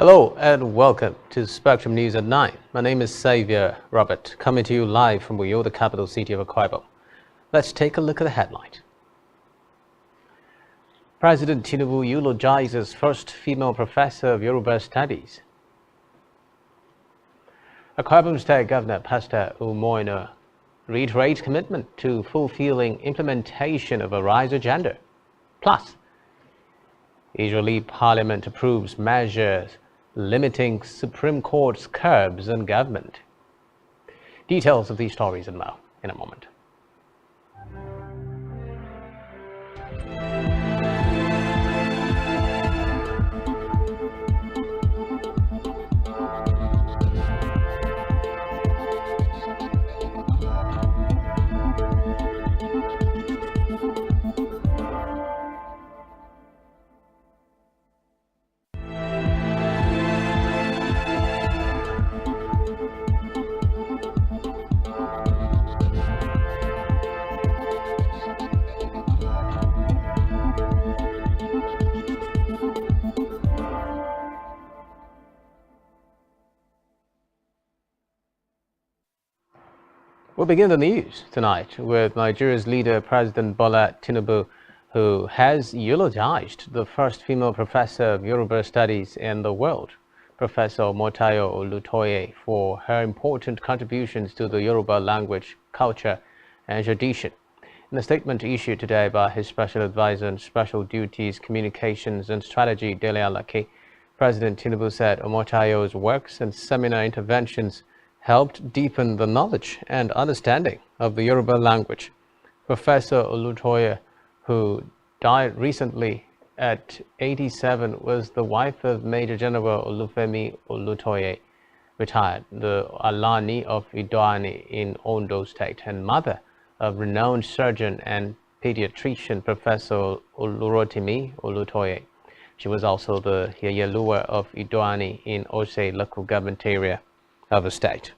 Hello and welcome to Spectrum News at 9. My name is Xavier Robert, coming to you live from Uyo, the capital city of Akwa Ibom. Let's take a look at the headline. President Tinubu eulogizes first female professor of Yoruba Studies. Akwa Ibom State Governor Pastor Umoina reiterates commitment to fulfilling implementation of a rise agenda. Plus, Israeli parliament approves measures limiting Supreme Court's curbs on government. Details of these stories and more in a moment. We'll begin the news tonight with Nigeria's leader, President Bola Tinubu, who has eulogized the first female professor of Yoruba Studies in the world, Professor Motayo Olutoye, for her important contributions to the Yoruba language, culture, and tradition. In a statement issued today by his special advisor on special duties, communications, and strategy, Dele Alake, President Tinubu said Omotayo's works and seminar interventions helped deepen the knowledge and understanding of the Yoruba language. Professor Olutoye, who died recently at 87, was the wife of Major General Olufemi Olutoye, retired, the Alani of Idoani in Ondo State, and mother of renowned surgeon and pediatrician Professor Olurotimi Olutoye. She was also the Yeyelua of Idoani in Ose local government area of the state.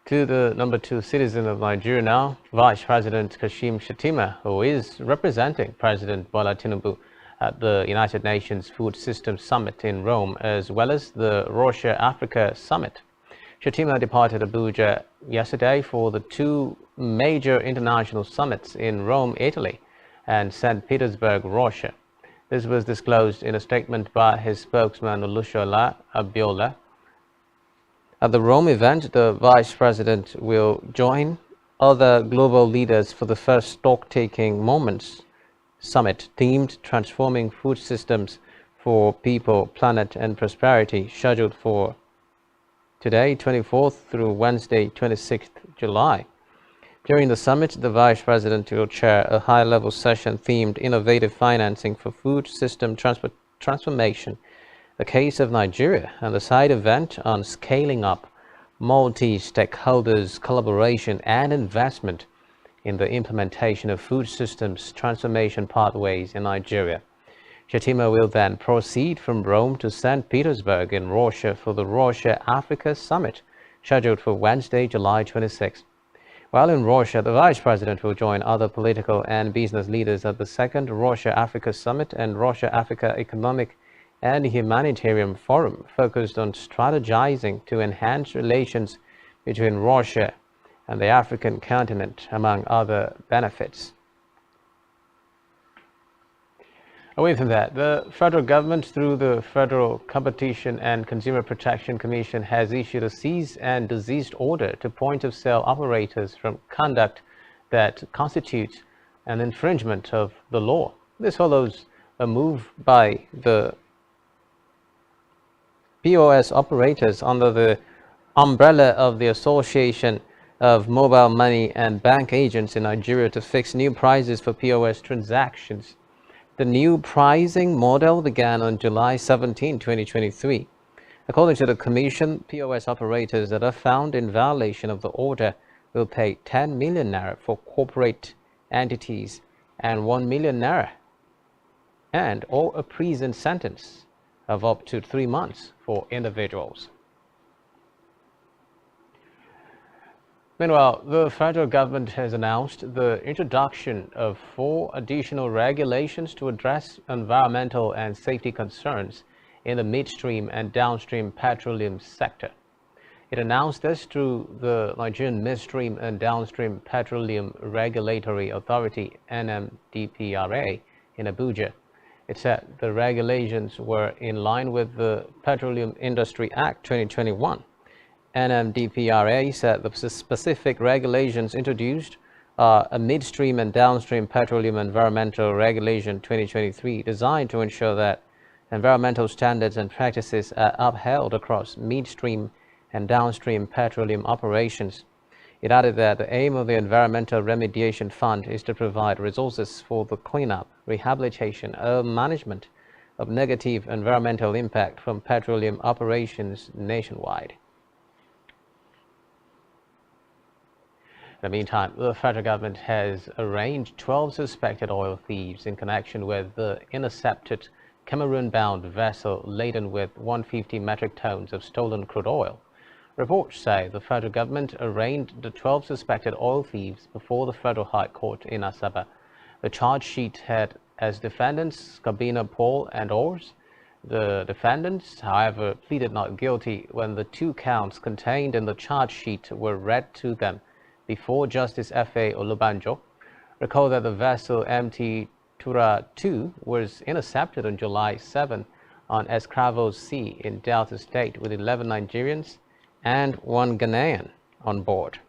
To the number 2 citizen of Nigeria now, Vice President Kashim Shettima, who is representing President Bola Tinubu at the United Nations Food Systems Summit in Rome, as well as the Russia-Africa Summit. Shettima departed Abuja yesterday for the 2 major international summits in Rome, Italy, and St. Petersburg, Russia. This was disclosed in a statement by his spokesman Olushola Abiola. At the Rome event, the Vice President will join other global leaders for the first stock-taking Moments Summit themed Transforming Food Systems for People, Planet and Prosperity, scheduled for today, 24th through Wednesday, 26th July. During the summit, the Vice President will chair a high-level session themed Innovative Financing for Food System Transformation, the Case of Nigeria, and the side event on Scaling Up Multi-Stakeholders Collaboration and Investment in the Implementation of Food Systems Transformation Pathways in Nigeria. Shettima will then proceed from Rome to St. Petersburg in Russia for the Russia-Africa Summit, scheduled for Wednesday, July 26. While in Russia, the Vice President will join other political and business leaders at the 2nd Russia-Africa Summit and Russia-Africa Economic and Humanitarian Forum, focused on strategizing to enhance relations between Russia and the African continent, among other benefits. Away from that, the federal government, through the Federal Competition and Consumer Protection Commission, has issued a cease and desist order to point-of-sale operators from conduct that constitutes an infringement of the law. This follows a move by the POS operators under the umbrella of the Association of Mobile Money and Bank Agents in Nigeria to fix new prices for POS transactions. The new pricing model began on July 17, 2023. According to the Commission, POS operators that are found in violation of the order will pay 10 million naira for corporate entities and 1 million naira or a prison sentence of up to 3 months for individuals. Meanwhile, the federal government has announced the introduction of 4 additional regulations to address environmental and safety concerns in the midstream and downstream petroleum sector. It announced this through the Nigerian Midstream and Downstream Petroleum Regulatory Authority (NMDPRA) in Abuja. It said the regulations were in line with the Petroleum Industry Act 2021. NMDPRA said the specific regulations introduced are a midstream and downstream petroleum environmental regulation 2023 designed to ensure that environmental standards and practices are upheld across midstream and downstream petroleum operations. It added that the aim of the Environmental Remediation Fund is to provide resources for the cleanup, rehabilitation, or management of negative environmental impact from petroleum operations nationwide. In the meantime, the federal government has arraigned 12 suspected oil thieves in connection with the intercepted Cameroon-bound vessel laden with 150 metric tons of stolen crude oil. Reports say the federal government arraigned the 12 suspected oil thieves before the Federal High Court in Asaba. The charge sheet had as defendants Kabina Paul and Ors. The defendants, however, pleaded not guilty when the 2 counts contained in the charge sheet were read to them before Justice F.A. Olubanjo. Recall that the vessel MT Tura 2 was intercepted on July 7 on Escravos Sea in Delta State with 11 Nigerians and 1 Ghanaian on board.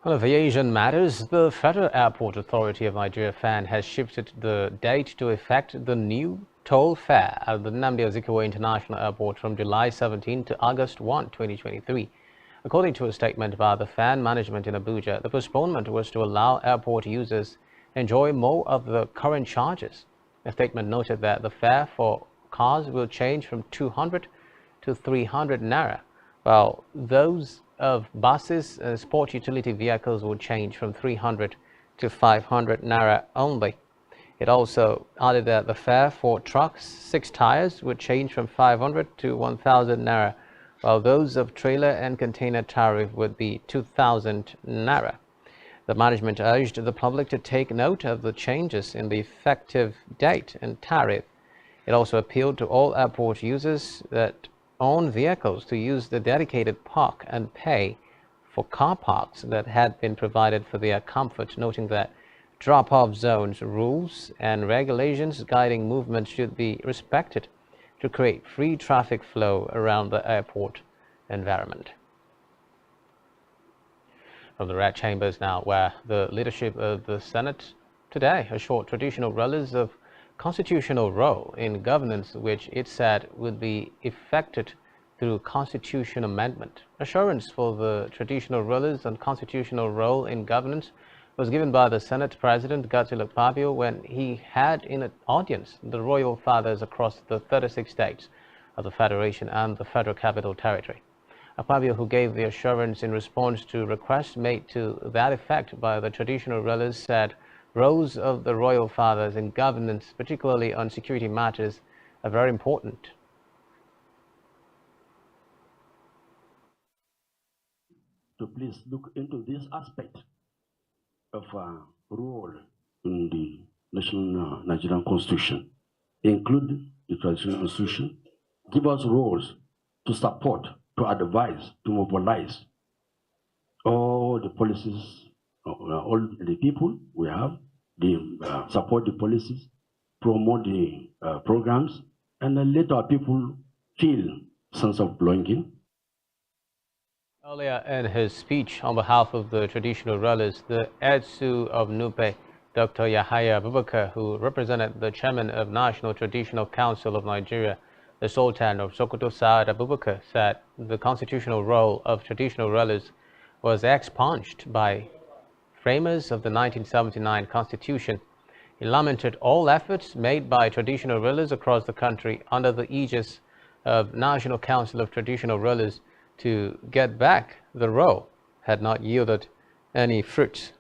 On aviation matters, the Federal Airport Authority of Nigeria FAN has shifted the date to effect the new toll fare at the Nnamdi Azikiwe International Airport from July 17 to August 1, 2023. According to a statement by the FAN management in Abuja, the postponement was to allow airport users enjoy more of the current charges. The statement noted that the fare for cars will change from 200 to 300 naira, while those of buses and sport utility vehicles will change from 300 to 500 naira only. It also added that the fare for trucks 6 tires would change from 500 to 1,000 naira, while those of trailer and container tariff would be 2,000 naira. The management urged the public to take note of the changes in the effective date and tariff. It also appealed to all airport users that own vehicles to use the dedicated park and pay for car parks that had been provided for their comfort, noting that drop-off zones, rules, and regulations guiding movement should be respected to create free traffic flow around the airport environment. From the Red Chambers now, where the leadership of the Senate today assured traditional rulers of constitutional role in governance, which it said would be effected through constitution amendment. Assurance for the traditional rulers on constitutional role in governance was given by the Senate President Godswill Akpabio when he had in an audience the royal fathers across the 36 states of the Federation and the Federal Capital Territory. Akpabio, who gave the assurance in response to requests made to that effect by the traditional rulers, said roles of the royal fathers in governance, particularly on security matters, are very important. To please look into this aspect of role in the national Nigerian Constitution, include the traditional institution, give us roles to support, to advise, to mobilize all the policies, all the people we have, support the policies, promote the programs, and then let our people feel sense of belonging. Earlier in his speech on behalf of the traditional rulers, the Edsu of Nupe, Dr. Yahaya Abubakar, who represented the chairman of National Traditional Council of Nigeria, the Sultan of Sokoto Saad Abubakar, said the constitutional role of traditional rulers was expunged by framers of the 1979 Constitution. He lamented all efforts made by traditional rulers across the country under the aegis of National Council of Traditional Rulers to get back the role had not yielded any fruits.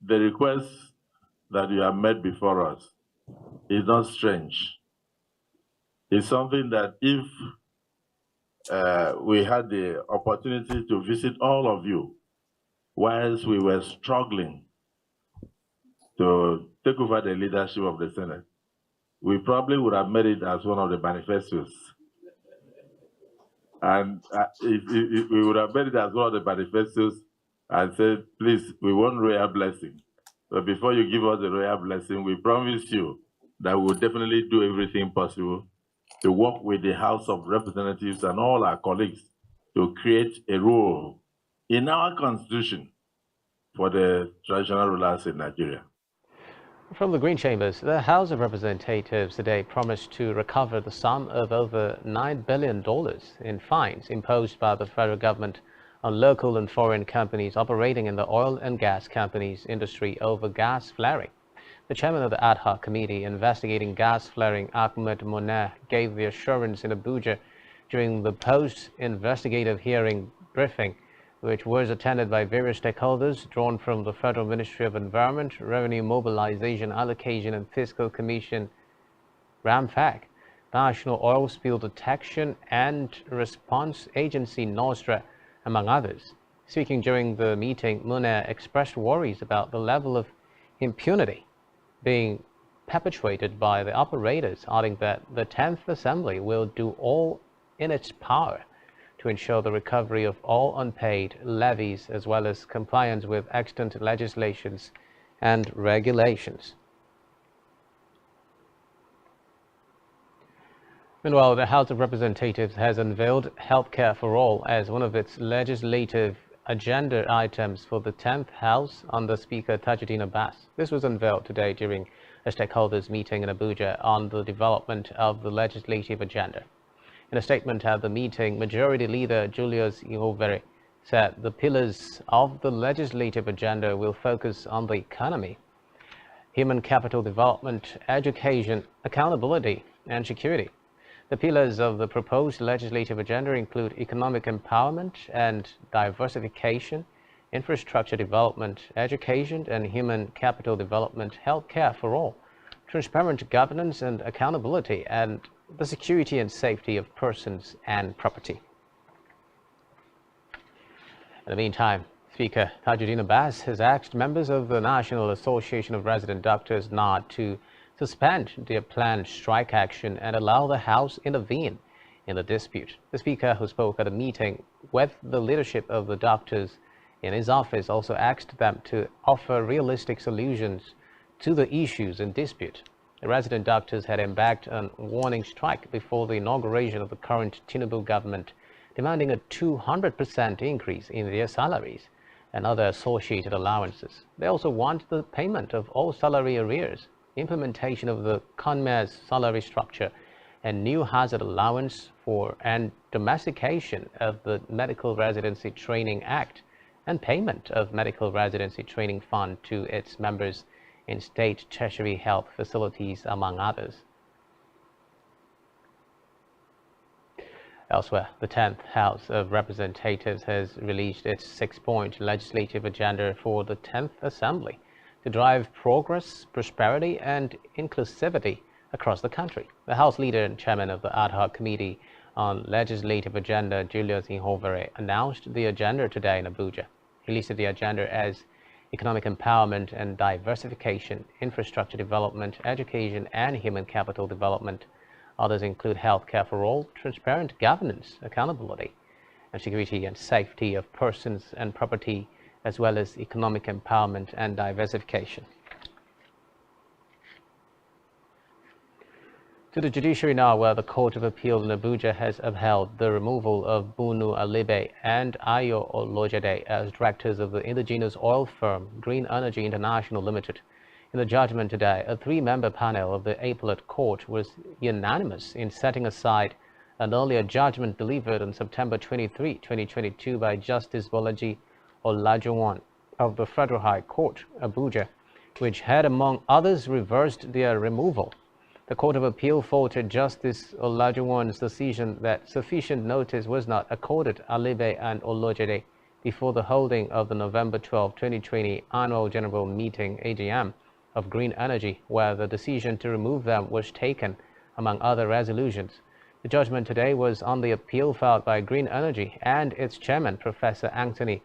The requests that you have made before us is not strange. It's something that if we had the opportunity to visit all of you whilst we were struggling to take over the leadership of the Senate, we probably would have made it as one of the manifestos. And we would have made it as one of the manifestos and said, please, we want royal blessing. But before you give us the royal blessing, we promise you that we'll definitely do everything possible to work with the House of Representatives and all our colleagues to create a rule in our constitution for the traditional rulers in Nigeria. From the Green Chambers, the House of Representatives today promised to recover the sum of over $9 billion in fines imposed by the federal government on local and foreign companies operating in the oil and gas companies industry over gas flaring. The chairman of the ad hoc committee investigating gas flaring, Ahmed Moner, gave the assurance in Abuja during the post-investigative hearing briefing, which was attended by various stakeholders drawn from the Federal Ministry of Environment, Revenue Mobilization, Allocation and Fiscal Commission, RAMFAC, National Oil Spill Detection and Response Agency, NOSTRA, among others. Speaking during the meeting, Moner expressed worries about the level of impunity being perpetrated by the operators, adding that the 10th Assembly will do all in its power to ensure the recovery of all unpaid levies as well as compliance with extant legislations and regulations. Meanwhile, the House of Representatives has unveiled healthcare for all as one of its legislative agenda items for the 10th House under Speaker Tajuddin Abbas. This was unveiled today during a stakeholders meeting in Abuja on the development of the legislative agenda. In a statement at the meeting, Majority Leader Julius Ihovere said the pillars of the legislative agenda will focus on the economy, human capital development, education, accountability, and security. The pillars of the proposed legislative agenda include economic empowerment and diversification, infrastructure development, education and human capital development, healthcare for all, transparent governance and accountability, and the security and safety of persons and property. In the meantime, Speaker Tajuddin Abbas has asked members of the National Association of Resident Doctors not to suspend their planned strike action and allow the House intervene in the dispute. The Speaker, who spoke at a meeting with the leadership of the doctors in his office, also asked them to offer realistic solutions to the issues in dispute. The resident doctors had embarked on a warning strike before the inauguration of the current Tinubu government, demanding a 200% increase in their salaries and other associated allowances. They also want the payment of all salary arrears, implementation of the CONMES salary structure, and new hazard allowance for and domestication of the Medical Residency Training Act, and payment of Medical Residency Training Fund to its members in state tertiary health facilities, among others. Elsewhere, the 10th House of Representatives has released its 6-point legislative agenda for the 10th Assembly to drive progress, prosperity, and inclusivity across the country. The House Leader and Chairman of the Ad Hoc Committee on Legislative Agenda, Julius Ihovere, announced the agenda today in Abuja. He listed the agenda as economic empowerment and diversification, infrastructure development, education, and human capital development. Others include healthcare for all, transparent governance, accountability, and security and safety of persons and property, as well as economic empowerment and diversification. To the judiciary now, where the Court of Appeal in Abuja has upheld the removal of Bunu Alibe and Ayo Olojede as directors of the indigenous oil firm Green Energy International Limited. In the judgment today, a 3-member panel of the Appellate Court was unanimous in setting aside an earlier judgment delivered on September 23, 2022 by Justice Bolaji Olajuwon of the Federal High Court, Abuja, which had, among others, reversed their removal. The Court of Appeal faulted Justice Olajuwon's decision that sufficient notice was not accorded Alibe and Olojede before the holding of the November 12, 2020 Annual General Meeting, AGM, of Green Energy, where the decision to remove them was taken, among other resolutions. The judgment today was on the appeal filed by Green Energy and its chairman, Professor Anthony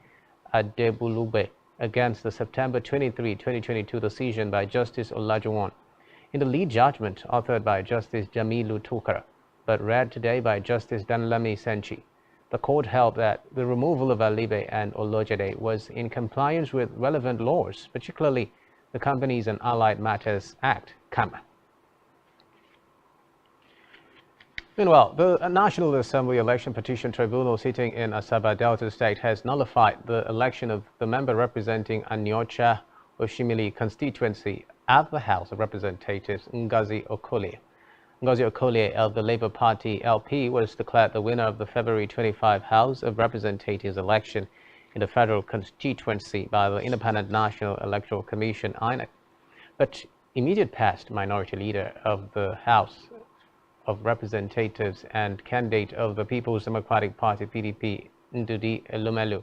Adebulube, against the September 23, 2022 decision by Justice Olajuwon. In the lead judgment, authored by Justice Jamilu Tukara, but read today by Justice Danlami Senchi, the court held that the removal of Alibe and Olojede was in compliance with relevant laws, particularly the Companies and Allied Matters Act, CAMA. Meanwhile, the National Assembly Election Petition Tribunal sitting in Asaba Delta State has nullified the election of the member representing Anyocha Oshimili constituency at the House of Representatives, Ngozi Okolie. Ngozi Okolie of the Labour Party LP was declared the winner of the February 25 House of Representatives election in the federal constituency by the Independent National Electoral Commission, INEC. But immediate past minority leader of the House of Representatives and candidate of the People's Democratic Party PDP, Ndudi Elumelu,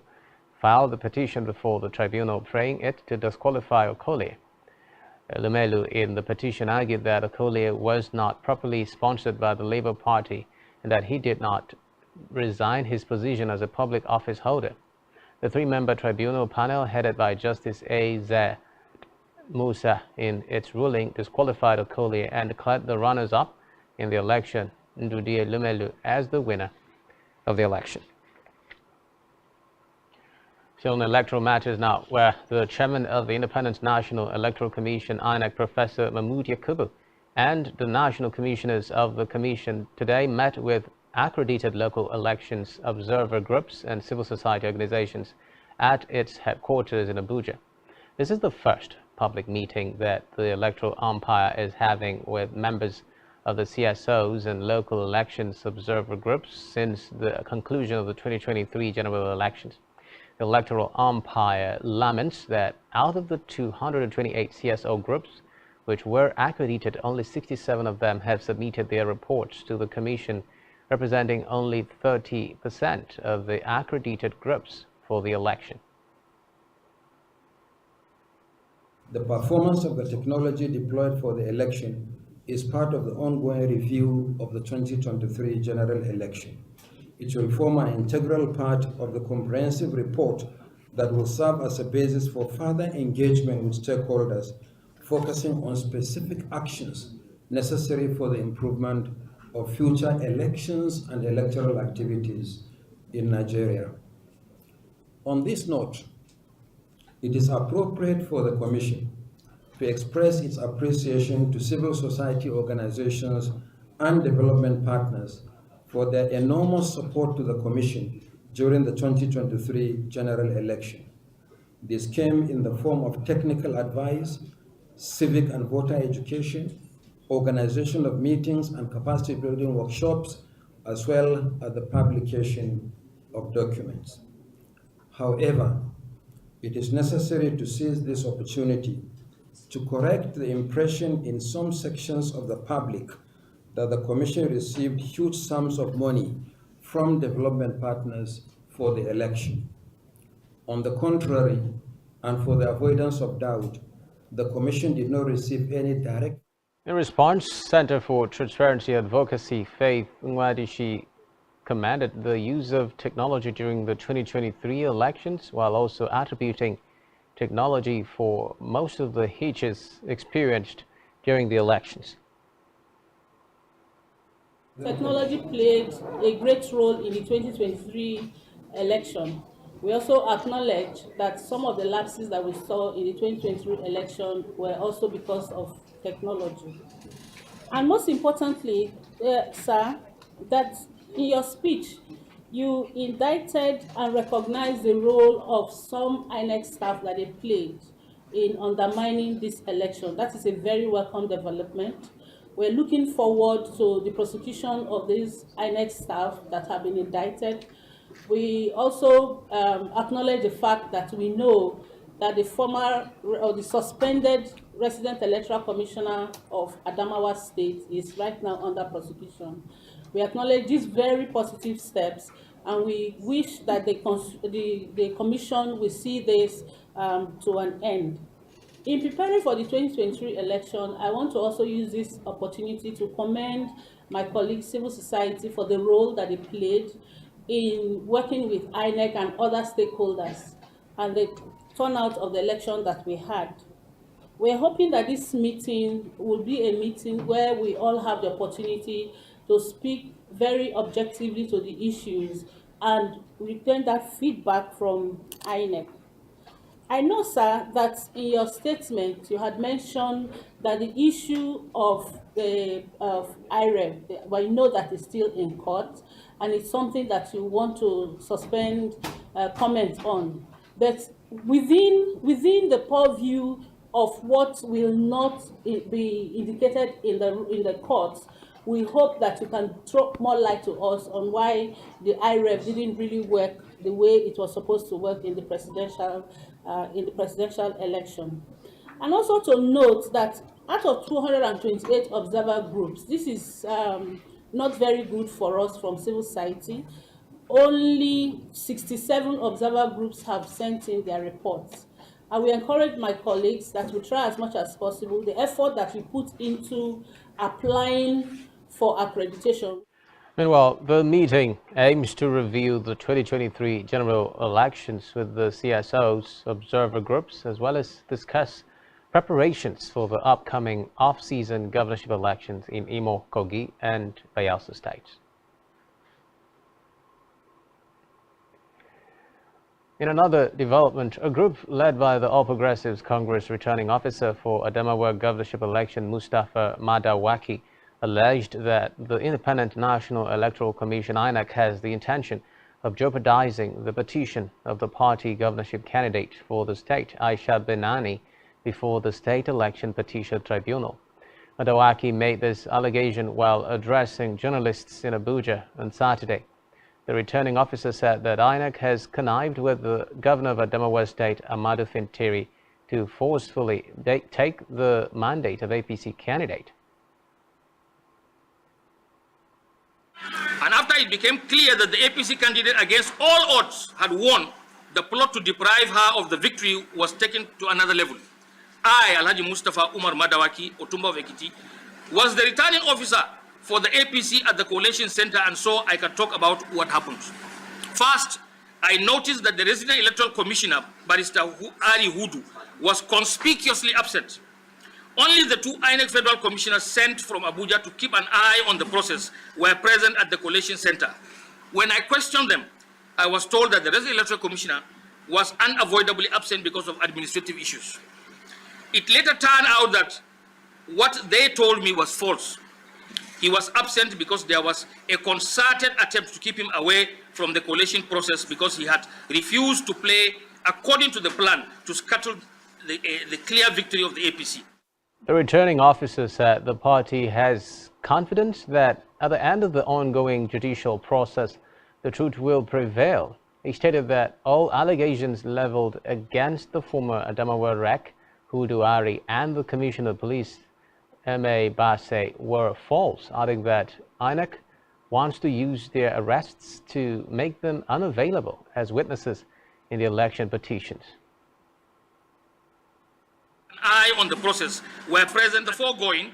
filed the petition before the tribunal, praying it to disqualify Okolie. Elumelu in the petition argued that Okolie was not properly sponsored by the Labour Party and that he did not resign his position as a public office holder. The three-member tribunal panel, headed by Justice A. Z. Musa, in its ruling disqualified Okolie and declared the runners-up in the election, Ndudi Elumelu, as the winner of the election. Still in electoral matters now, where the chairman of the Independent National Electoral Commission, INEC, Professor Mahmoud Yakubu, and the national commissioners of the commission today met with accredited local elections observer groups and civil society organizations at its headquarters in Abuja. This is the first public meeting that the electoral umpire is having with members of the CSOs and local elections observer groups since the conclusion of the 2023 general elections. The electoral umpire laments that out of the 228 CSO groups which were accredited, only 67 of them have submitted their reports to the commission, representing only 30% of the accredited groups for the election. The performance of the technology deployed for the election is part of the ongoing review of the 2023 general election. It will form an integral part of the comprehensive report that will serve as a basis for further engagement with stakeholders, focusing on specific actions necessary for the improvement of future elections and electoral activities in Nigeria. On this note, it is appropriate for the Commission to express its appreciation to civil society organizations and development partners for their enormous support to the Commission during the 2023 general election. This came in the form of technical advice, civic and voter education, organization of meetings and capacity building workshops, as well as the publication of documents. However, it is necessary to seize this opportunity to correct the impression in some sections of the public that the Commission received huge sums of money from development partners for the election. On the contrary, and for the avoidance of doubt, the Commission did not receive any direct. In response, Center for Transparency Advocacy, Faith Nwadishi, commended the use of technology during the 2023 elections, while also attributing technology for most of the hitches experienced during the elections. Technology played a great role in the 2023 election. We also acknowledge that some of the lapses that we saw in the 2023 election were also because of technology. And most importantly, sir, that in your speech, you indicted and recognized the role of some INEC staff that they played in undermining this election. That is a very welcome development. We're looking forward to the prosecution of these INEC staff that have been indicted. We also acknowledge the fact that we know that the former or the suspended resident electoral commissioner of Adamawa State is right now under prosecution. We acknowledge these very positive steps, and we wish that the commission will see this to an end. In preparing for the 2023 election, I want to also use this opportunity to commend my colleagues, civil society, for the role that they played in working with INEC and other stakeholders and the turnout of the election that we had. We're hoping that this meeting will be a meeting where we all have the opportunity to speak very objectively to the issues and return that feedback from INEC. I know, sir, that in your statement you had mentioned that the issue of the IREV, well, you know that it's still in court, and it's something that you want to suspend comment on. But within the purview of what will not be indicated in the courts, we hope that you can throw more light to us on why the IREV didn't really work the way it was supposed to work in the presidential election. And also to note that out of 228 observer groups, this is not very good for us from civil society. Only 67 observer groups have sent in their reports. And we encourage my colleagues that we try as much as possible the effort that we put into applying for accreditation. Meanwhile, the meeting aims to review the 2023 general elections with the CSOs, observer groups, as well as discuss preparations for the upcoming off-season governorship elections in Imo, Kogi, and Bayelsa states. In another development, a group led by the All Progressives Congress returning officer for Adamawa governorship election, Mustapha Madawaki, alleged that the Independent National Electoral Commission (INEC) has the intention of jeopardizing the petition of the party governorship candidate for the state, Aisha Benani, before the State Election Petition Tribunal. Madawaki made this allegation while addressing journalists in Abuja on Saturday. The returning officer said that INEC has connived with the governor of Adamawa State, Amadou Fintiri, to forcefully take the mandate of APC candidate. And after it became clear that the APC candidate against all odds had won, the plot to deprive her of the victory was taken to another level. I, Alhaji Mustafa Umar Madawaki, Otumba of Ekiti, was the returning officer for the APC at the Coalition Center, and so I can talk about what happened. First, I noticed that the resident electoral commissioner, Barrister Ali Hudu, was conspicuously absent. Only the two INEC federal commissioners sent from Abuja to keep an eye on the process were present at the Coalition Center. When I questioned them, I was told that the resident electoral commissioner was unavoidably absent because of administrative issues. It later turned out that what they told me was false. He was absent because there was a concerted attempt to keep him away from the coalition process because he had refused to play according to the plan to scuttle the clear victory of the APC. The returning officer said the party has confidence that at the end of the ongoing judicial process, the truth will prevail. He stated that all allegations leveled against the former Adamawa REC, Hudu Ari, and the Commissioner of Police, M.A. Basse, were false, adding that INEC wants to use their arrests to make them unavailable as witnesses in the election petitions. Eye on the process were present. The foregoing,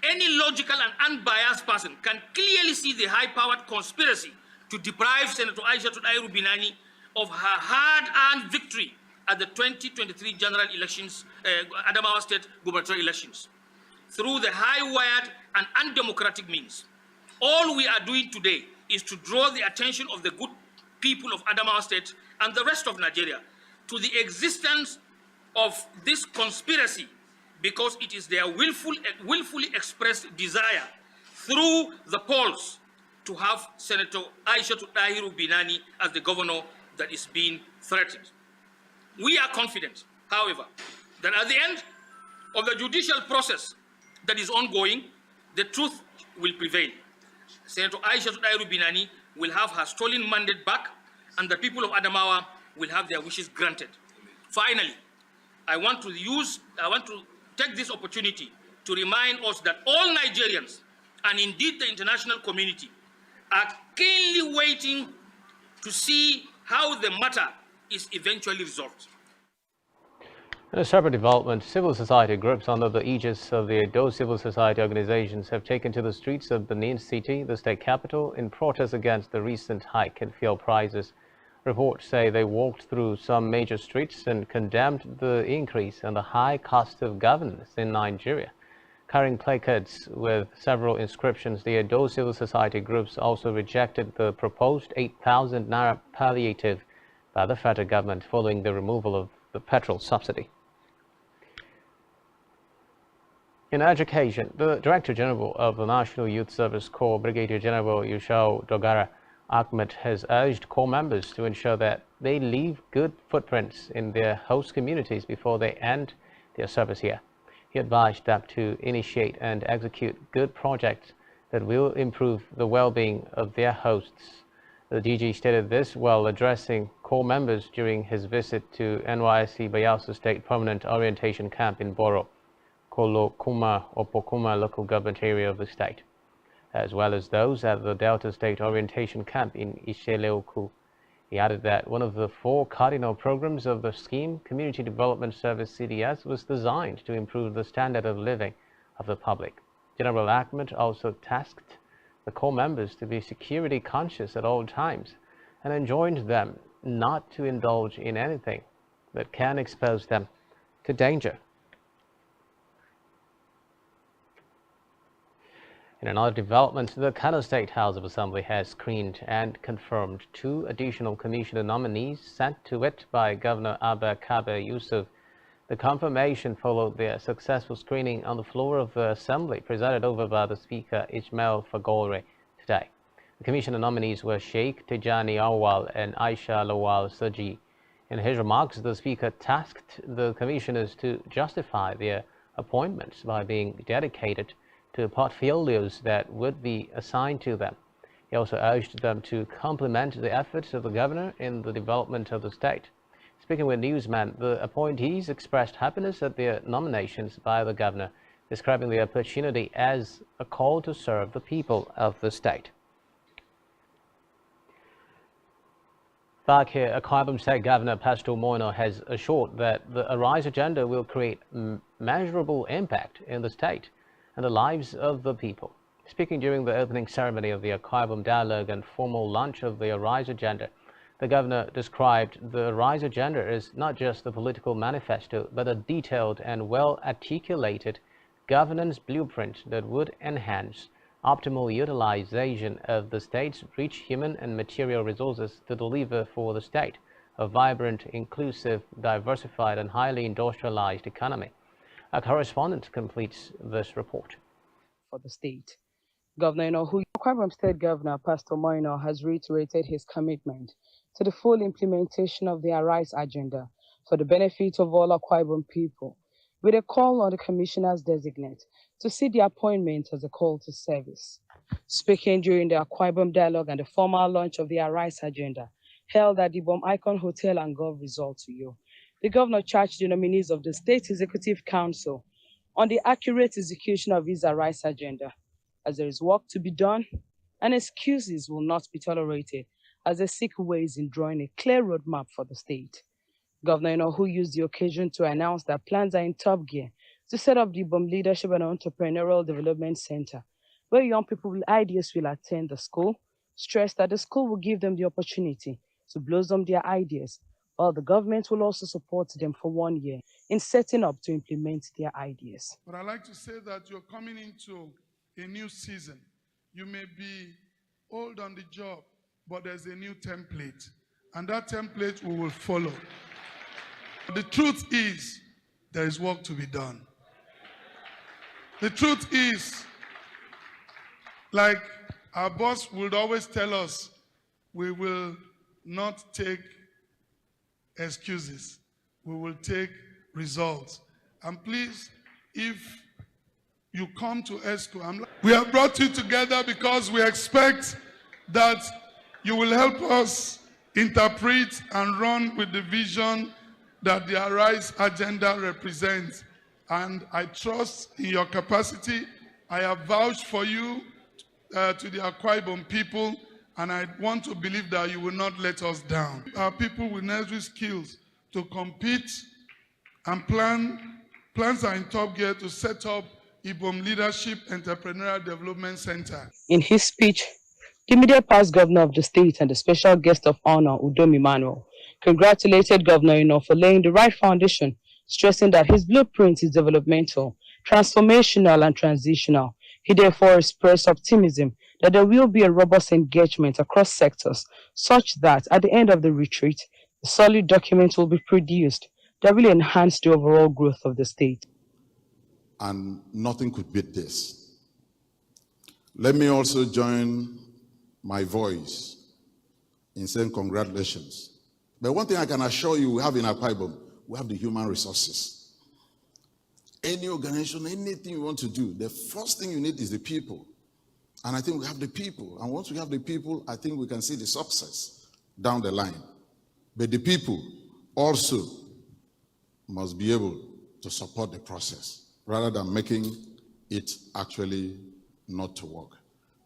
any logical and unbiased person can clearly see the high-powered conspiracy to deprive Senator Aisha Tudairu Binani of her hard-earned victory at the 2023 general elections, Adamawa State gubernatorial elections, through the high-wired and undemocratic means. All we are doing today is to draw the attention of the good people of Adamawa State and the rest of Nigeria to the existence of this conspiracy, because it is their willfully expressed desire through the polls to have Senator Aisha Tudairu Binani as the governor that is being threatened. We are confident, however, that at the end of the judicial process that is ongoing, the truth will prevail. Senator Aisha Tudairu Binani will have her stolen mandate back, and the people of Adamawa will have their wishes granted. Finally, I want to take this opportunity to remind us that all Nigerians, and indeed the international community, are keenly waiting to see how the matter is eventually resolved. In a separate development, civil society groups under the aegis of the Edo civil society organizations have taken to the streets of Benin City, the state capital, in protest against the recent hike in fuel prices. Reports say they walked through some major streets and condemned the increase and the high cost of governance in Nigeria. Carrying placards with several inscriptions, the Edo civil society groups also rejected the proposed 8,000 naira palliative by the federal government following the removal of the petrol subsidy. In education, the Director General of the National Youth Service Corps, Brigadier General Yushau Dogara Ahmed, has urged Corps members to ensure that they leave good footprints in their host communities before they end their service here. He advised them to initiate and execute good projects that will improve the well-being of their hosts. The DG stated this while addressing Corps members during his visit to NYSC Bayelsa State Permanent Orientation Camp in Boro, Kolokuma or Pokuma local government area of the state, as well as those at the Delta State Orientation Camp in Isheleoku. He added that one of the 4 cardinal programs of the scheme, Community Development Service CDS, was designed to improve the standard of living of the public. General Ahmed also tasked the Corps members to be security conscious at all times and enjoined them not to indulge in anything that can expose them to danger. In another development, the Kano State House of Assembly has screened and confirmed 2 additional commissioner nominees sent to it by Governor Abba Kabe Yusuf. The confirmation followed their successful screening on the floor of the Assembly, presided over by the Speaker Ismail Fagore today. The commissioner nominees were Sheikh Tijani Awal and Aisha Lawal Saji. In his remarks, the Speaker tasked the commissioners to justify their appointments by being dedicated to portfolios that would be assigned to them. He also urged them to complement the efforts of the governor in the development of the state. Speaking with newsmen, the appointees expressed happiness at their nominations by the governor, describing the opportunity as a call to serve the people of the state. Back here, Akwa Ibom State Governor Pastor Moino has assured that the Arise agenda will create measurable impact in the state and the lives of the people. Speaking during the opening ceremony of the Akwa Ibom Dialogue and formal launch of the Arise Agenda, the governor described the Arise Agenda as not just a political manifesto, but a detailed and well-articulated governance blueprint that would enhance optimal utilization of the state's rich human and material resources to deliver for the state a vibrant, inclusive, diversified, and highly industrialized economy. A correspondent completes this report. For the state, Governor Akwa Ibom State Governor Pastor Moino has reiterated his commitment to the full implementation of the Arise agenda for the benefit of all Akwa Ibom people, with a call on the commissioners designate to see the appointment as a call to service. Speaking during the Akwa Ibom Dialogue and the formal launch of the Arise agenda held at the Ibom Icon Hotel and Golf Resort to you, the governor charged the nominees of the State Executive Council on the accurate execution of his Arise agenda, as there is work to be done and excuses will not be tolerated as they seek ways in drawing a clear roadmap for the state. Governor who used the occasion to announce that plans are in top gear to set up the Ibom Leadership and Entrepreneurial Development Center, where young people with ideas will attend the school, stressed that the school will give them the opportunity to blossom their ideas, while the government will also support them for 1 year in setting up to implement their ideas. But I'd like to say that you're coming into a new season. You may be old on the job, but there's a new template, and that template we will follow. The truth is, there is work to be done. The truth is, like our boss would always tell us, we will not take excuses. We will take results. And please, if you come to ESCO, we have brought you together because we expect that you will help us interpret and run with the vision that the Arise agenda represents. And I trust in your capacity. I have vouched for you to the Akwa Ibom people, and I want to believe that you will not let us down. Our people with necessary skills to compete and plans are in top gear to set up Ibom Leadership Entrepreneurial Development Center. In his speech, the immediate past governor of the state and the special guest of honor, Udom Emmanuel, congratulated Governor Ino for laying the right foundation, stressing that his blueprint is developmental, transformational, and transitional. He therefore expressed optimism that there will be a robust engagement across sectors, such that at the end of the retreat, a solid document will be produced that will enhance the overall growth of the state. And nothing could beat this. Let me also join my voice in saying congratulations. But one thing I can assure you we have in Akwa Ibom, we have the human resources. Any organization, anything you want to do, the first thing you need is the people. And I think we have the people. And once we have the people, I think we can see the success down the line. But the people also must be able to support the process rather than making it actually not to work.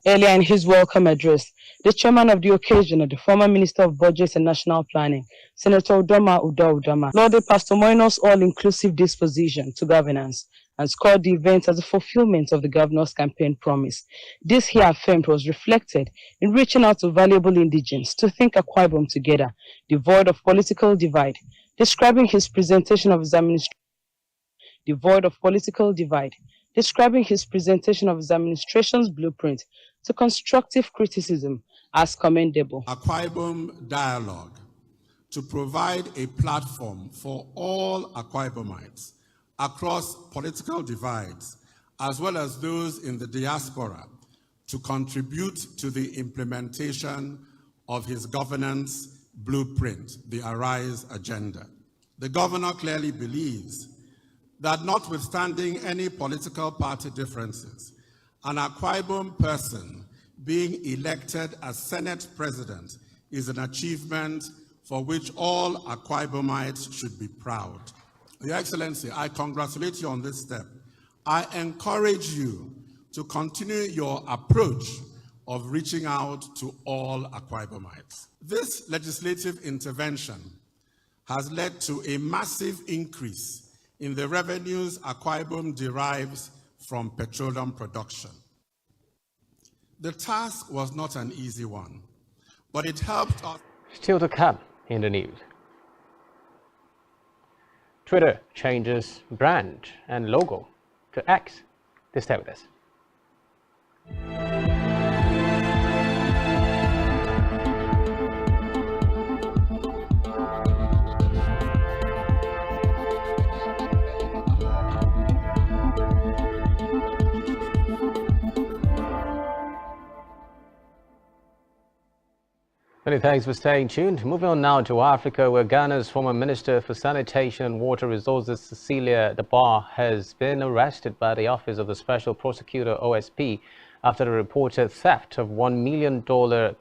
Earlier in his welcome address, the chairman of the occasion, the former Minister of Budget and National Planning, Senator Udoma Udoma, lauded Pastor Moino's all-inclusive disposition to governance and scored the event as a fulfillment of the governor's campaign promise. This, he affirmed, was reflected in reaching out to valuable indigents to think Akwa Ibom together, devoid of political divide, describing his presentation of his administration's blueprint to constructive criticism as commendable. Akwa Ibom dialogue to provide a platform for all Akwa Ibomites across political divides, as well as those in the diaspora, to contribute to the implementation of his governance blueprint, the Arise Agenda. The governor clearly believes that notwithstanding any political party differences, an Akwa Ibom person being elected as Senate President is an achievement for which all Akwa Ibomites should be proud. Your Excellency, I congratulate you on this step. I encourage you to continue your approach of reaching out to all Akwa Ibomites. This legislative intervention has led to a massive increase in the revenues Akwa Ibom derives from petroleum production. The task was not an easy one, but it helped us. Still to come in the news. Twitter changes brand and logo to X. Stay with us. Many thanks for staying tuned. Moving on now to Africa, where Ghana's former Minister for Sanitation and Water Resources, Cecilia Dabar, has been arrested by the Office of the Special Prosecutor, OSP, after the reported theft of $1 million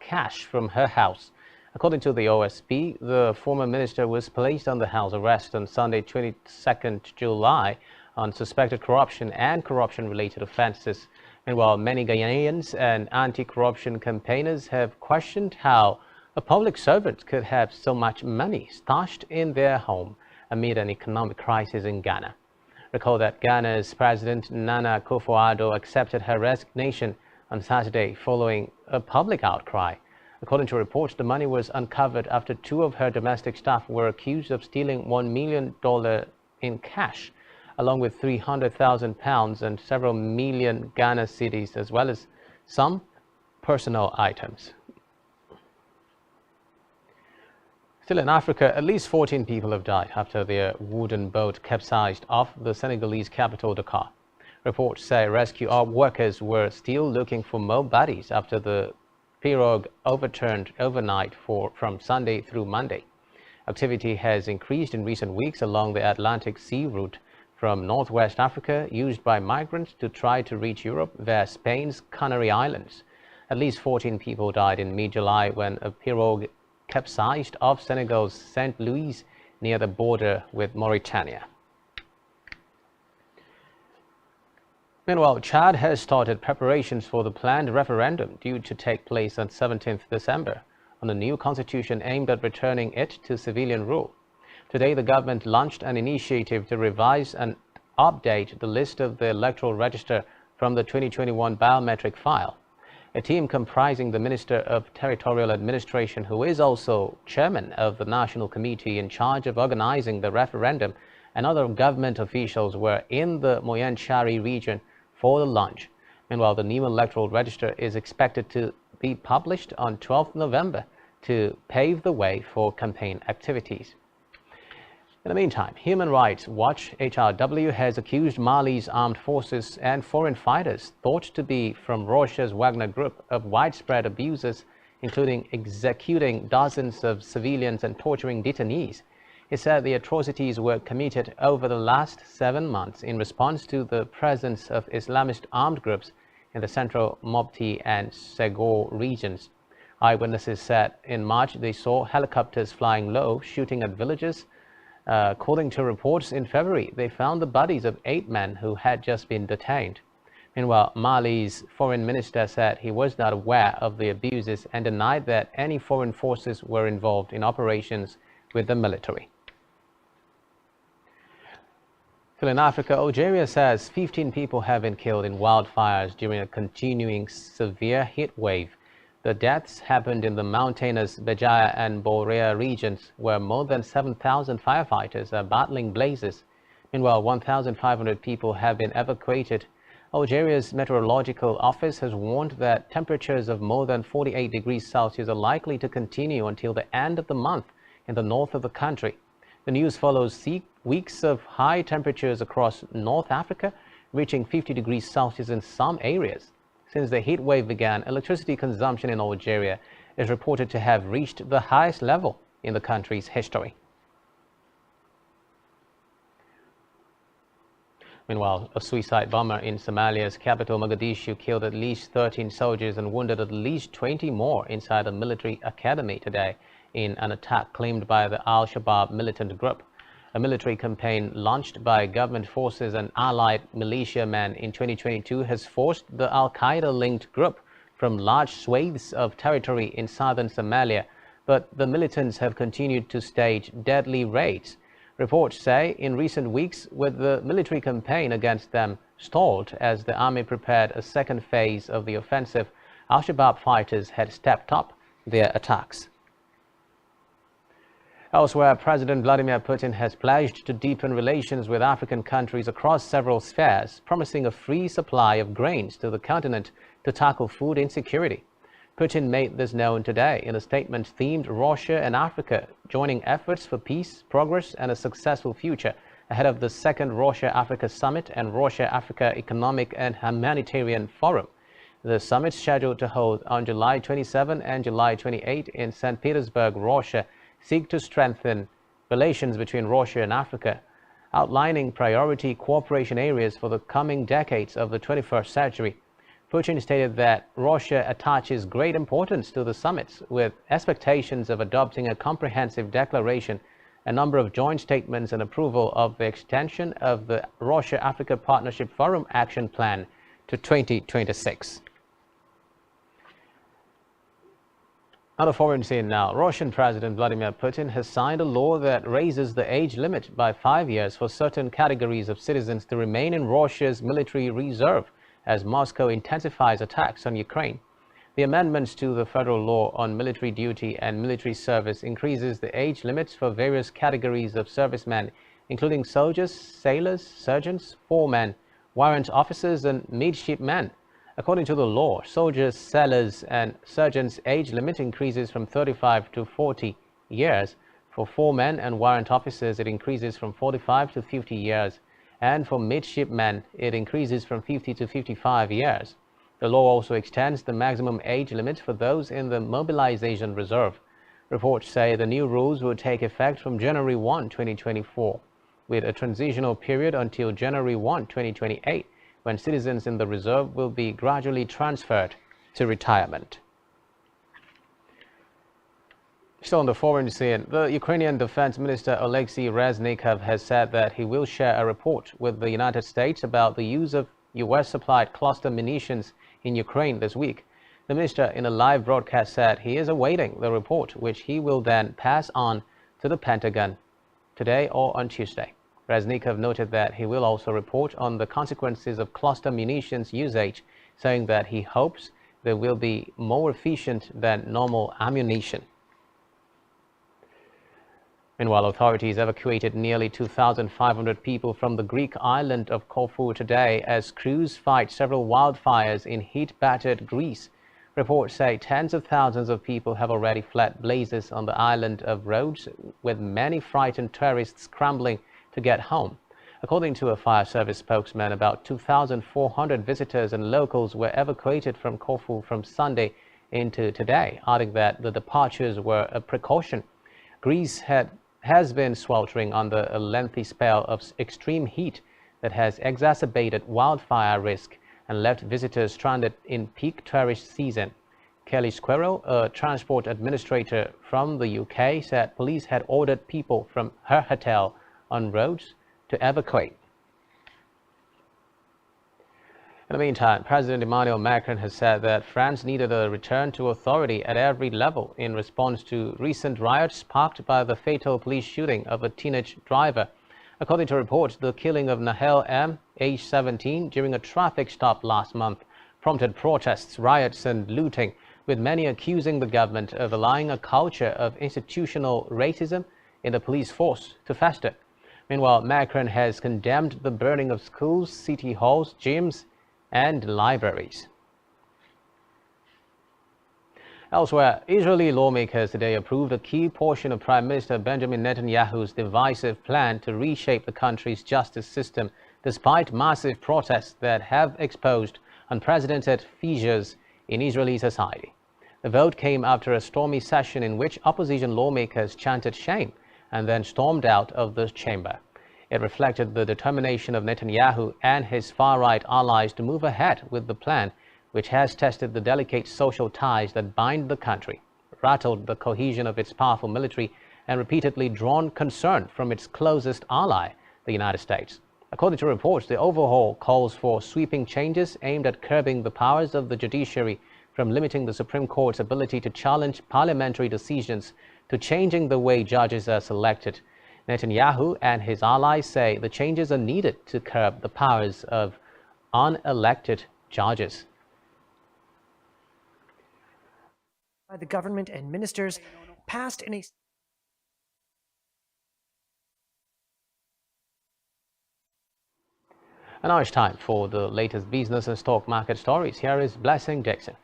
cash from her house. According to the OSP, the former minister was placed under house arrest on Sunday, 22nd July, on suspected corruption and corruption-related offences. Meanwhile, many Ghanaians and anti-corruption campaigners have questioned how a public servant could have so much money stashed in their home amid an economic crisis in Ghana. Recall that Ghana's President Nana Akufo-Addo accepted her resignation on Saturday following a public outcry. According to reports, the money was uncovered after two of her domestic staff were accused of stealing $1 million in cash, along with £300,000 and several million Ghana cedis, as well as some personal items. Still in Africa, at least 14 people have died after their wooden boat capsized off the Senegalese capital, Dakar. Reports say rescue workers were still looking for more bodies after the pirogue overturned overnight from Sunday through Monday. Activity has increased in recent weeks along the Atlantic Sea route from northwest Africa, used by migrants to try to reach Europe via Spain's Canary Islands. At least 14 people died in mid-July when a pirogue capsized off Senegal's St. Louis near the border with Mauritania. Meanwhile, Chad has started preparations for the planned referendum due to take place on 17th December on a new constitution aimed at returning it to civilian rule. Today, the government launched an initiative to revise and update the list of the electoral register from the 2021 biometric file. A team comprising the Minister of Territorial Administration, who is also chairman of the National Committee in charge of organizing the referendum, and other government officials were in the Moyanchari region for the launch. Meanwhile, the new electoral register is expected to be published on 12th November to pave the way for campaign activities. In the meantime, Human Rights Watch HRW has accused Mali's armed forces and foreign fighters thought to be from Russia's Wagner Group of widespread abuses, including executing dozens of civilians and torturing detainees. It said the atrocities were committed over the last 7 months in response to the presence of Islamist armed groups in the central Mopti and Segor regions. Eyewitnesses said in March they saw helicopters flying low, shooting at villages. According to reports in February, they found the bodies of 8 men who had just been detained. Meanwhile, Mali's foreign minister said he was not aware of the abuses and denied that any foreign forces were involved in operations with the military. Still in Africa, Algeria says 15 people have been killed in wildfires during a continuing severe heat wave. The deaths happened in the mountainous Béjaïa and Borea regions, where more than 7,000 firefighters are battling blazes. Meanwhile, 1,500 people have been evacuated. Algeria's meteorological office has warned that temperatures of more than 48 degrees Celsius are likely to continue until the end of the month in the north of the country. The news follows weeks of high temperatures across North Africa, reaching 50 degrees Celsius in some areas. Since the heat wave began, electricity consumption in Algeria is reported to have reached the highest level in the country's history. Meanwhile, a suicide bomber in Somalia's capital, Mogadishu, killed at least 13 soldiers and wounded at least 20 more inside a military academy today in an attack claimed by the Al-Shabaab militant group. A military campaign launched by government forces and allied militiamen in 2022 has forced the Al-Qaeda-linked group from large swathes of territory in southern Somalia, but the militants have continued to stage deadly raids. Reports say in recent weeks, with the military campaign against them stalled as the army prepared a second phase of the offensive, Al-Shabaab fighters had stepped up their attacks. Elsewhere, President Vladimir Putin has pledged to deepen relations with African countries across several spheres, promising a free supply of grains to the continent to tackle food insecurity. Putin made this known today in a statement themed Russia and Africa, joining efforts for peace, progress, and a successful future ahead of the second Russia-Africa Summit and Russia-Africa Economic and Humanitarian Forum. The summit, scheduled to hold on July 27 and July 28 in St. Petersburg, Russia, seek to strengthen relations between Russia and Africa, outlining priority cooperation areas for the coming decades of the 21st century. Putin stated that Russia attaches great importance to the summits, with expectations of adopting a comprehensive declaration, a number of joint statements, and approval of the extension of the Russia-Africa Partnership Forum Action Plan to 2026. On the foreign scene now, Russian President Vladimir Putin has signed a law that raises the age limit by 5 years for certain categories of citizens to remain in Russia's military reserve as Moscow intensifies attacks on Ukraine. The amendments to the federal law on military duty and military service increases the age limits for various categories of servicemen, including soldiers, sailors, surgeons, foremen, warrant officers, and midshipmen. According to the law, soldiers, sailors, and surgeons' age limit increases from 35 to 40 years. For foremen and warrant officers, it increases from 45 to 50 years. And for midshipmen, it increases from 50 to 55 years. The law also extends the maximum age limit for those in the mobilization reserve. Reports say the new rules will take effect from January 1, 2024, with a transitional period until January 1, 2028. When citizens in the reserve will be gradually transferred to retirement. Still on the foreign scene, the Ukrainian Defense Minister Alexei Reznikov has said that he will share a report with the United States about the use of US-supplied cluster munitions in Ukraine this week. The minister, in a live broadcast, said he is awaiting the report, which he will then pass on to the Pentagon today or on Tuesday. Reznikov noted that he will also report on the consequences of cluster munitions usage, saying that he hopes they will be more efficient than normal ammunition. Meanwhile, authorities evacuated nearly 2,500 people from the Greek island of Corfu today as crews fight several wildfires in heat-battered Greece. Reports say tens of thousands of people have already fled blazes on the island of Rhodes, with many frightened tourists scrambling to get home. According to a fire service spokesman, about 2,400 visitors and locals were evacuated from Corfu from Sunday into today, adding that the departures were a precaution. Greece has been sweltering under a lengthy spell of extreme heat that has exacerbated wildfire risk and left visitors stranded in peak tourist season. Kelly Squirrel, a transport administrator from the UK, said police had ordered people from her hotel on Rhodes to evacuate. In the meantime, President Emmanuel Macron has said that France needed a return to authority at every level in response to recent riots sparked by the fatal police shooting of a teenage driver. According to reports, the killing of Nahel M., age 17, during a traffic stop last month prompted protests, riots and looting, with many accusing the government of allowing a culture of institutional racism in the police force to fester. Meanwhile, Macron has condemned the burning of schools, city halls, gyms and libraries. Elsewhere, Israeli lawmakers today approved a key portion of Prime Minister Benjamin Netanyahu's divisive plan to reshape the country's justice system, despite massive protests that have exposed unprecedented fissures in Israeli society. The vote came after a stormy session in which opposition lawmakers chanted shame and then stormed out of the chamber. It reflected the determination of Netanyahu and his far-right allies to move ahead with the plan, which has tested the delicate social ties that bind the country, rattled the cohesion of its powerful military, and repeatedly drawn concern from its closest ally, the United States. According to reports, the overhaul calls for sweeping changes aimed at curbing the powers of the judiciary, from limiting the Supreme Court's ability to challenge parliamentary decisions to changing the way judges are selected. Netanyahu and his allies say the changes are needed to curb the powers of unelected judges. By the government and ministers passed in a... And now it's time for the latest business and stock market stories. Here is Blessing Dixon.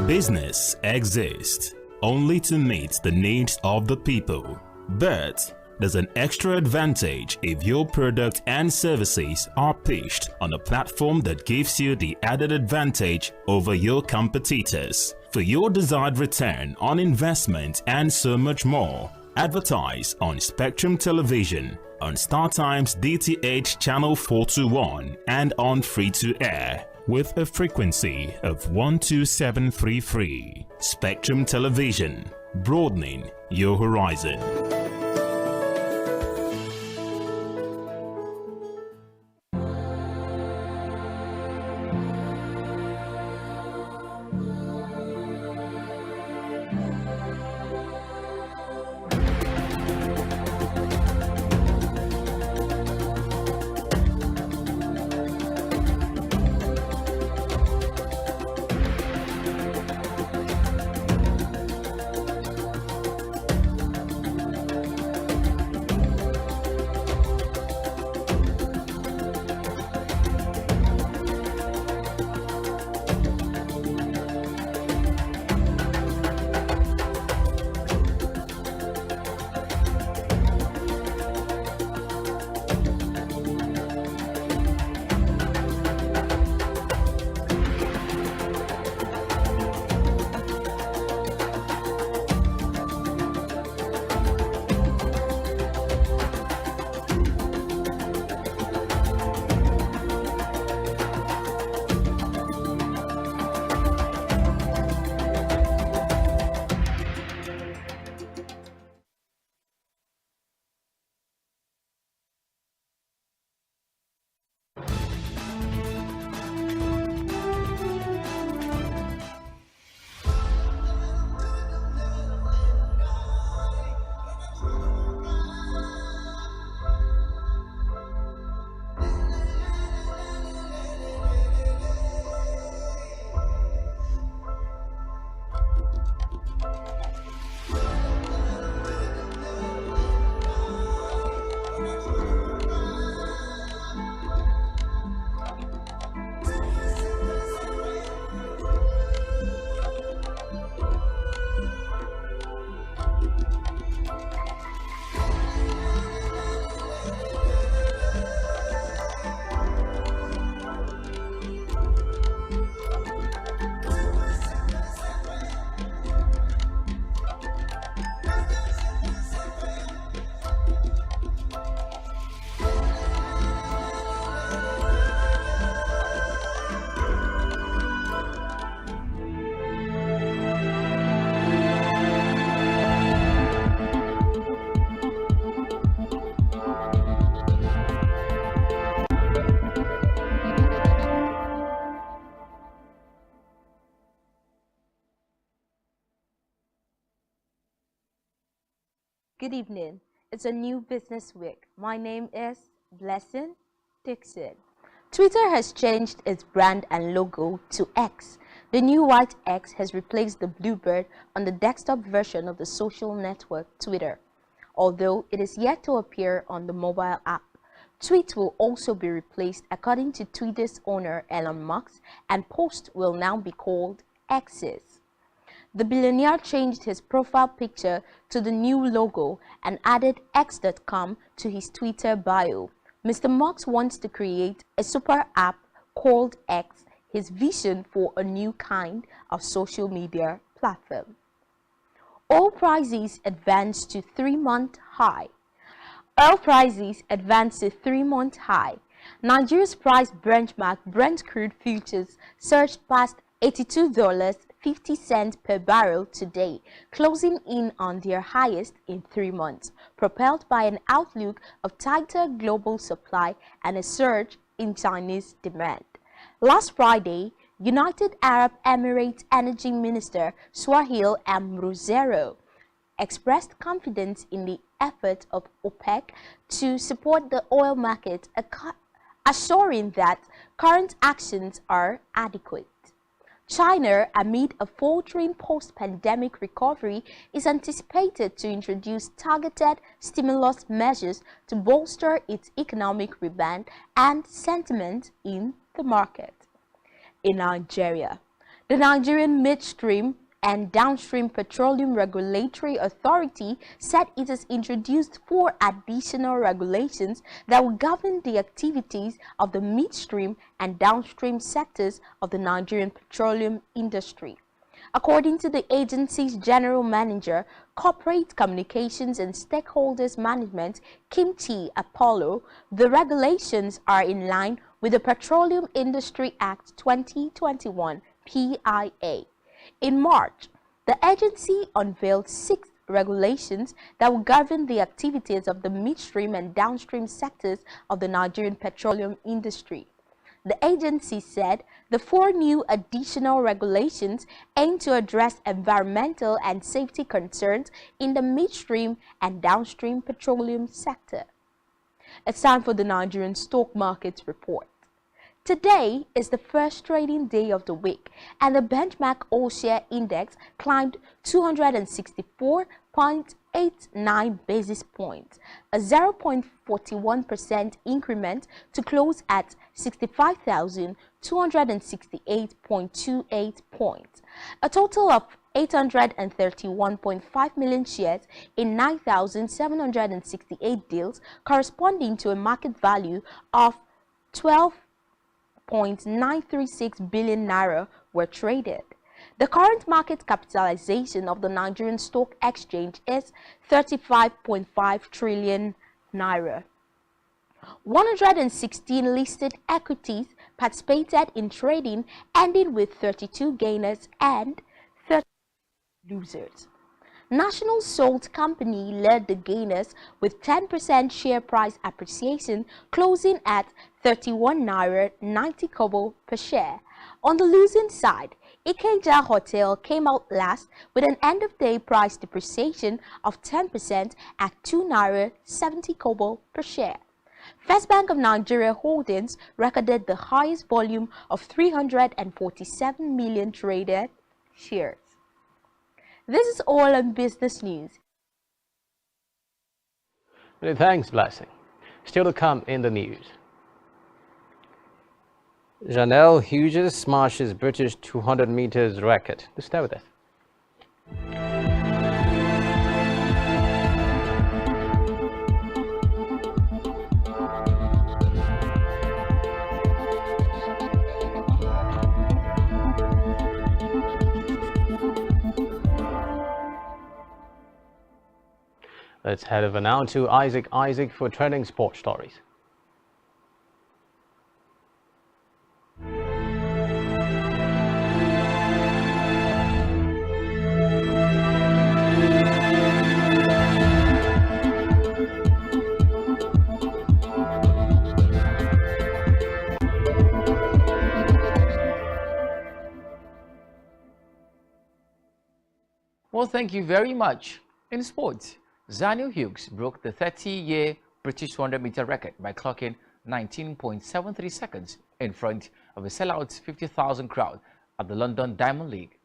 Business exists only to meet the needs of the people, but there's an extra advantage if your product and services are pitched on a platform that gives you the added advantage over your competitors. For your desired return on investment and so much more, advertise on Spectrum Television, on StarTimes DTH Channel 421 and on free-to-air with a frequency of 12733. Spectrum Television, broadening your horizon. Good evening. It's a new business week. My name is Blessing Dixon. Twitter has changed its brand and logo to X. The new white X has replaced the blue bird on the desktop version of the social network Twitter. Although it is yet to appear on the mobile app, tweets will also be replaced according to Twitter's owner Elon Musk, and posts will now be called X's. The billionaire changed his profile picture to the new logo and added x.com to his Twitter bio. Mr. Musk wants to create a super app called X, his vision for a new kind of social media platform. Oil prices advanced to 3-month high. Oil prices advanced to 3-month high. Nigeria's price benchmark Brent crude futures surged past $82.50 per barrel today, closing in on their highest in 3 months, propelled by an outlook of tighter global supply and a surge in Chinese demand. Last Friday, United Arab Emirates Energy Minister Swahil Amruzero expressed confidence in the effort of OPEC to support the oil market, assuring that current actions are adequate. China, amid a faltering post-pandemic recovery, is anticipated to introduce targeted stimulus measures to bolster its economic rebound and sentiment in the market. In Nigeria, the Nigerian Midstream and Downstream Petroleum Regulatory Authority said it has introduced 4 additional regulations that will govern the activities of the midstream and downstream sectors of the Nigerian petroleum industry. According to the agency's General Manager, Corporate Communications and Stakeholders Management, Kimchi Apollo, the regulations are in line with the Petroleum Industry Act 2021 (PIA). In March, the agency unveiled 6 regulations that will govern the activities of the midstream and downstream sectors of the Nigerian petroleum industry. The agency said the 4 new additional regulations aim to address environmental and safety concerns in the midstream and downstream petroleum sector. It's time for the Nigerian stock market report. Today is the first trading day of the week, and the benchmark all-share index climbed 264.89 basis points, a 0.41% increment to close at 65,268.28 points. A total of 831.5 million shares in 9,768 deals, corresponding to a market value of 12.936 billion naira, were traded. The current market capitalization of the Nigerian Stock Exchange is 35.5 trillion naira. 116 listed equities participated in trading, ending with 32 gainers and 30 losers. National Salt Company led the gainers with 10% share price appreciation, closing at 31 naira 90 kobo per share. On the losing side, Ikeja Hotel came out last with an end-of-day price depreciation of 10% at 2 naira 70 kobo per share. First Bank of Nigeria Holdings recorded the highest volume of 347 million traded shares. This is all on business news. Many thanks, Blessing. Still to come in the news. Janelle Hughes smashes British 200 meters record. Let's start with that. Let's head over now to Isaac for trending sports stories. Well, thank you very much. In sports, Daniel Hughes broke the 30-year British 200-meter record by clocking 19.73 seconds in front of a sellout 50,000 crowd at the London Diamond League.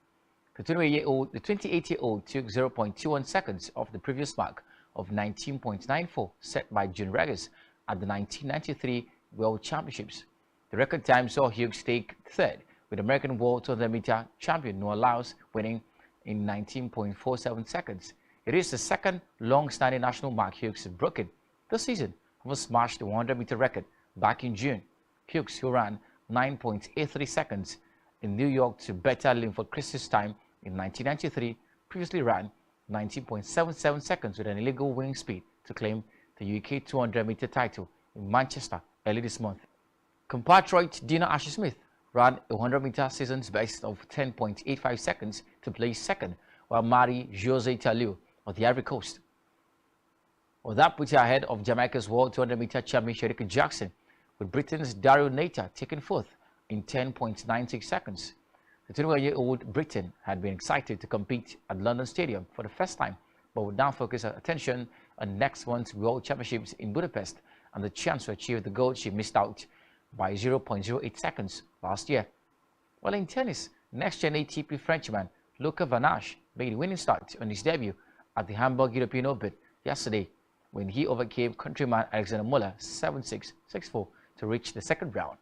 The 28-year-old took 0.21 seconds off the previous mark of 19.94 set by June Regis at the 1993 World Championships. The record time saw Hughes take third, with American World 200-meter champion Noah Lyles winning in 19.47 seconds. It is the second long-standing national mark Hughes has broken this season, who smashed the 100-meter record back in June. Hughes, who ran 9.83 seconds in New York to better Linford Christie's time in 1993, previously ran 19.77 seconds with an illegal wind speed to claim the UK 200-meter title in Manchester early this month. Compatriot Dina Ashley-Smith ran a 100-meter season's best of 10.85 seconds to place second, while Marie-José Tallou of the Ivory Coast. Well, that puts her ahead of Jamaica's World 200-meter champion Sherika Jackson, with Britain's Daryl Nater taking fourth in 10.96 seconds. The 21-year-old Briton had been excited to compete at London Stadium for the first time, but would now focus her attention on next month's World Championships in Budapest and the chance to achieve the goal she missed out by 0.08 seconds last year. While in tennis, next-gen ATP Frenchman Luca Van Assche made a winning start on his debut at the Hamburg European Open yesterday when he overcame countryman Alexander Muller 7-6, 6-4 to reach the second round.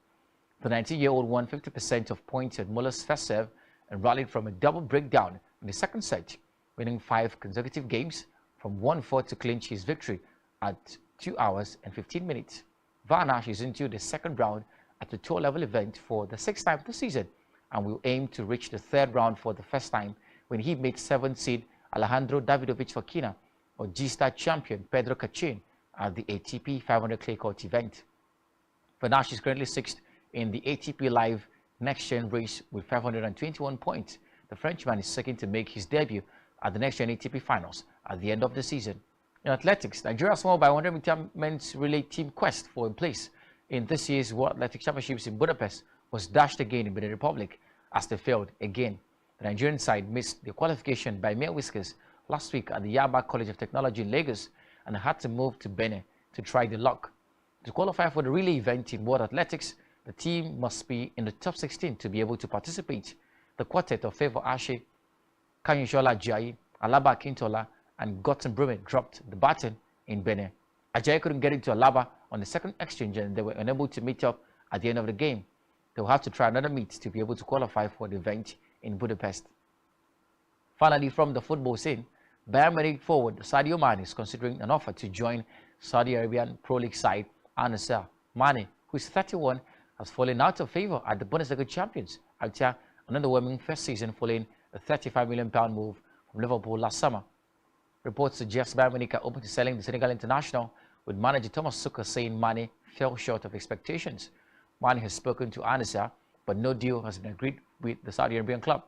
The 19-year-old won 50% of points at Muller's first serve and rallied from a double breakdown in the second set, winning 5 consecutive games from 1-4 to clinch his victory at 2 hours and 15 minutes. Van Assche is into the second round at the tour-level event for the 6th time this season and will aim to reach the third round for the first time when he meet 7th seed Alejandro Davidovich Fokina or G-Star champion Pedro Cachin at the ATP 500 clay court event. Van Assche is currently 6th in the ATP Live Next-Gen race with 521 points. The Frenchman is seeking to make his debut at the Next-Gen ATP Finals at the end of the season. In athletics, Nigeria's small by 100-meter men's relay team quest for a place in this year's World Athletics Championships in Budapest was dashed again in Benin Republic as they failed again. The Nigerian side missed the qualification by mere whiskers last week at the Yaba College of Technology in Lagos and had to move to Benin to try the luck. To qualify for the relay event in World Athletics, the team must be in the top 16 to be able to participate. The quartet of Favor Ashe, Kanyishola Ajayi, Alaba Akintola, and Gotten Brume dropped the baton in Benin. Ajayi couldn't get into Alaba on the second exchange and they were unable to meet up at the end of the game. They will have to try another meet to be able to qualify for the event in Budapest. Finally, from the football scene, Bayern Munich forward Sadio Mane is considering an offer to join Saudi Arabian Pro League side Al Nassr. Mane, who is 31, has fallen out of favour at the Bundesliga champions after an underwhelming first season following a £35 million move from Liverpool last summer. Reports suggest Bayern Munich are open to selling the Senegal international, with manager Thomas Tuchel saying Mane fell short of expectations. Mane has spoken to Al Nassr, but no deal has been agreed with the Saudi Arabian club.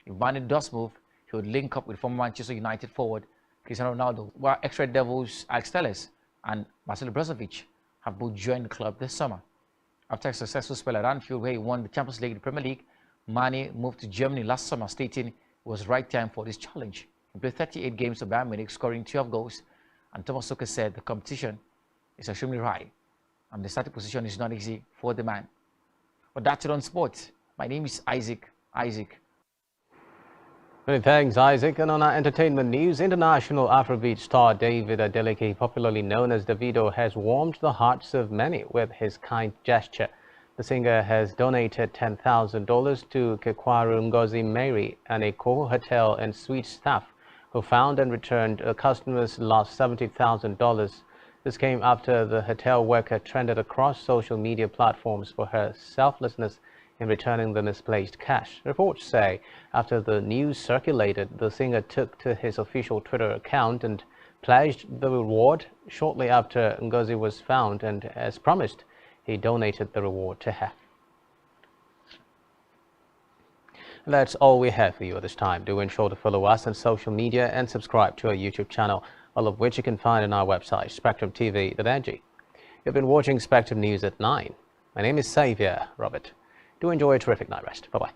If Mane does move, he would link up with former Manchester United forward Cristiano Ronaldo, while ex-Red Devils Alex Telles and Marcelo Brozovic have both joined the club this summer. After a successful spell at Anfield where he won the Champions League and the Premier League, Mane moved to Germany last summer, stating it was the right time for this challenge. He played 38 games for Bayern Munich, scoring 12 goals, and Thomas Tuchel said the competition is extremely high and the starting position is not easy for the man. But that's it on sports. My name is Isaac. Many thanks, Isaac. And on our entertainment news, international Afrobeat star David Adeleke, popularly known as Davido, has warmed the hearts of many with his kind gesture. The singer has donated $10,000 to Kekwaru Ngozi Mary, an Eko hotel and suite staff who found and returned a customer's lost $70,000. This came after the hotel worker trended across social media platforms for her selflessness in returning the misplaced cash. Reports say after the news circulated, the singer took to his official Twitter account and pledged the reward shortly after Ngozi was found, and as promised, he donated the reward to her. That's all we have for you at this time. Do ensure to follow us on social media and subscribe to our YouTube channel, all of which you can find on our website, spectrumtv.ng. You've been watching Spectrum News at 9. My name is Xavier Robert. Do enjoy a terrific night rest. Bye-bye.